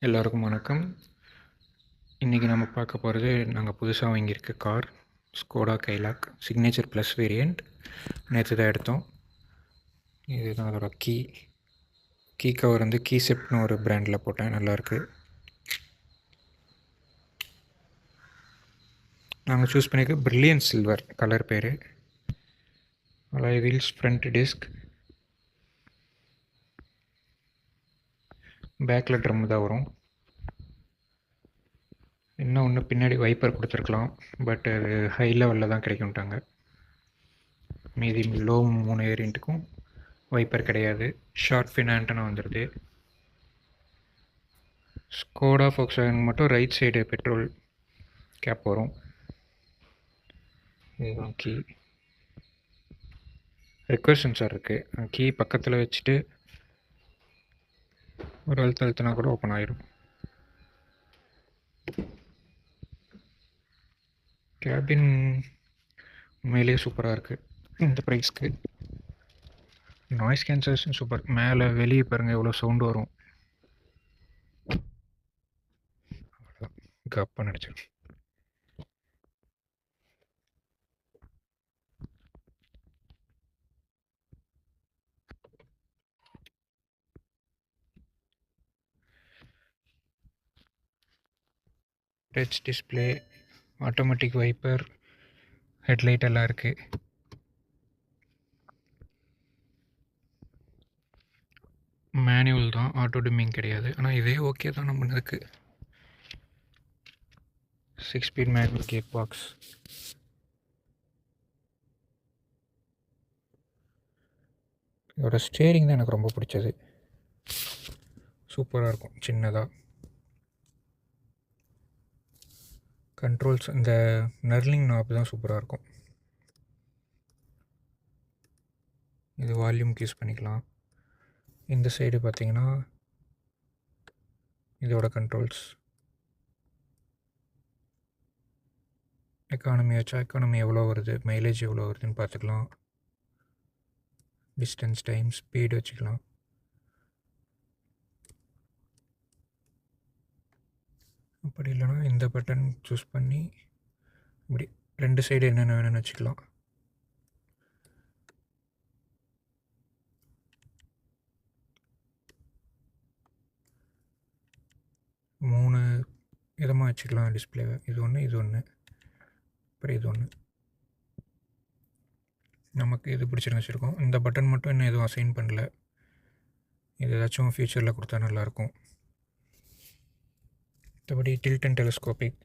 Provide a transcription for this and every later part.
எல்லோருக்கும் வணக்கம். இன்றைக்கி நம்ம பார்க்க போகிறது நாங்கள் புதுசாக வாங்கியிருக்க car Skoda Kylaq signature plus variant. நேற்று தான் எடுத்தோம். இதுதான் அதோட கீ கவர் வந்து கீசெப்ட்னு ஒரு பிராண்டில் போட்டேன். நல்லாயிருக்கு. நாங்கள் சூஸ் பண்ணியிருக்க பிரில்லியன் சில்வர் கலர் பேர். அலாய் வீல்ஸ், ஃப்ரண்ட் டிஸ்க், பேக்கில் ட்ரம் தான் வரும். இன்னும் ஒன்று பின்னாடி வைப்பர் கொடுத்துருக்கலாம், பட் அது ஹை லெவலில் தான் கிடைக்கும்ட்டாங்க. மீதி லோ 3 வேரியண்ட்டுக்கும் வைப்பர் கிடையாது. ஷார்ட் ஃபின் ஆண்டனா வந்துடுது. ஸ்கோடா ஃபோக்ஸ்வேகன் மட்டும் ரைட் சைடு பெட்ரோல் கேப் வரும். இதுதான் கீ. ரெக்வஸ்ட் சென்சார் இருக்குது. கீ பக்கத்தில் வச்சுட்டு ஒரு அழுத்தினா கூட ஓப்பன் ஆகிடும். கேபின் உண்மையிலே சூப்பராக இருக்குது இந்த ப்ரைஸ்க்கு. Noise cancellation super. மேலே வெளியே பாருங்கள் எவ்வளோ சவுண்டு வரும். அவ்வளோதான், கப்பாக நடிச்சிடும். Touch display, automatic wiper, headlight எல்லாம் இருக்குது. மேனுவல் தான், ஆட்டோ டிம்மிங் கிடையாது. ஆனால் இதே ஓகே தான் நம்மளுக்கு. 6 ஸ்பீட் மேனுவல் கியர் பாக்ஸ். இதோட ஸ்டேரிங் தான் எனக்கு ரொம்ப பிடிச்சது. சூப்பராக இருக்கும், சின்னதாக. கண்ட்ரோல்ஸ், இந்த நர்லிங் நாப் தான் சூப்பராக இருக்கும். இது வால்யூம்க்கு யூஸ் பண்ணிக்கலாம். இந்த சைடு பார்த்தீங்கன்னா இதோட கண்ட்ரோல்ஸ். எக்கானமி வச்சா எக்கானமி எவ்வளோ வருது, மைலேஜ் எவ்வளோ வருதுன்னு பார்த்துக்கலாம். டிஸ்டன்ஸ், டைம், ஸ்பீடு வச்சுக்கலாம். அப்படி இல்லைனா இந்த பட்டன் சூஸ் பண்ணி இப்படி 2 சைடு என்னென்ன வேணும்னு வச்சுக்கலாம். மூணு விதமாக வச்சுக்கலாம் டிஸ்பிளேவை. இது ஒன்று, இது ஒன்று, அப்புறம் இது ஒன்று. நமக்கு இது பிடிச்சிருந்து வச்சுருக்கோம். இந்த பட்டன் மட்டும் இன்னும் எதுவும் அசைன் பண்ணல. இது ஏதாச்சும் ஃபியூச்சரில் கொடுத்தா நல்லாயிருக்கும். மற்றபடி tilt and telescopic,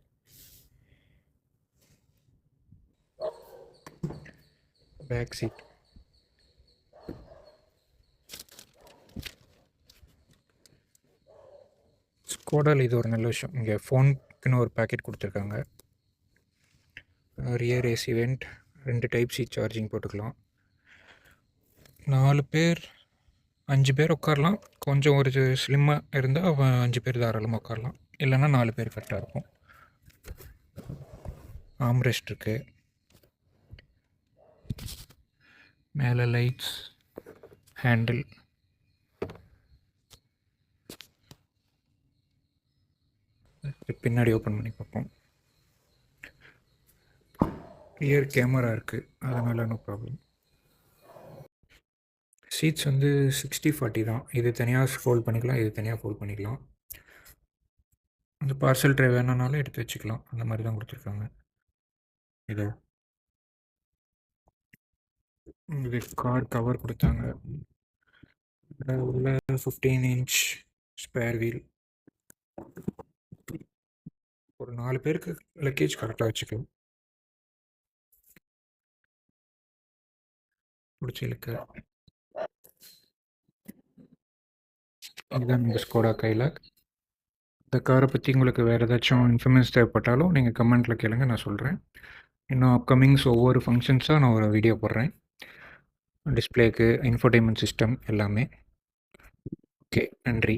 back seat, ஸ்கோடாவில் இது ஒரு நல்ல விஷயம். இங்கே ஃபோனுக்குன்னு ஒரு பேக்கெட் கொடுத்துருக்காங்க. Rear AC vent, 2 type C charging போட்டுக்கலாம். 4 பேர் 5 பேர் உட்காரலாம். கொஞ்சம் ஒரு ஸ்லிம்மாக இருந்தால் 5 பேர் தாராளமாக உட்காரலாம். இல்லைன்னா 4 பேர் கரெக்டாக இருக்கும். ஆம்ரெஸ்ட் இருக்குது. மேலே லைட்ஸ், ஹேண்டில், பின்னாடி ஓப்பன் பண்ணி பார்ப்போம். ரியர் கேமரா இருக்குது, அதனால் நோ ப்ராப்ளம். சீட்ஸ் வந்து 60/40 தான். இது தனியாக ஃபோல்ட் பண்ணிக்கலாம், இது தனியாக ஃபோல்ட் பண்ணிக்கலாம். அந்த பார்சல் ட்ரே வேணும்னாலும் எடுத்து வச்சுக்கலாம். அந்த மாதிரி தான் கொடுத்துருக்காங்க. இது கார் கவர் கொடுத்தாங்க. உள்ள 15 இன்ச் ஸ்பேர் வீல். ஒரு 4 பேருக்கு லக்கேஜ் கரெக்டாக வச்சுக்கலாம். பிடிச்சி இழுக்க. இதுதான் இந்த ஸ்கோடா கைலாக். இந்த காரை பற்றி உங்களுக்கு வேறு ஏதாச்சும் இன்ஃபர்மேஷன் தேவைப்பட்டாலும் நீங்கள் கமெண்ட்டில் கேளுங்க, நான் சொல்கிறேன். இன்னும் அப்கமிங்ஸ் ஒவ்வொரு ஃபங்க்ஷன்ஸாக நான் ஒரு வீடியோ போடுறேன். டிஸ்பிளேக்கு, இன்ஃபோடெயின்மெண்ட் சிஸ்டம் எல்லாமே. ஓகே, நன்றி.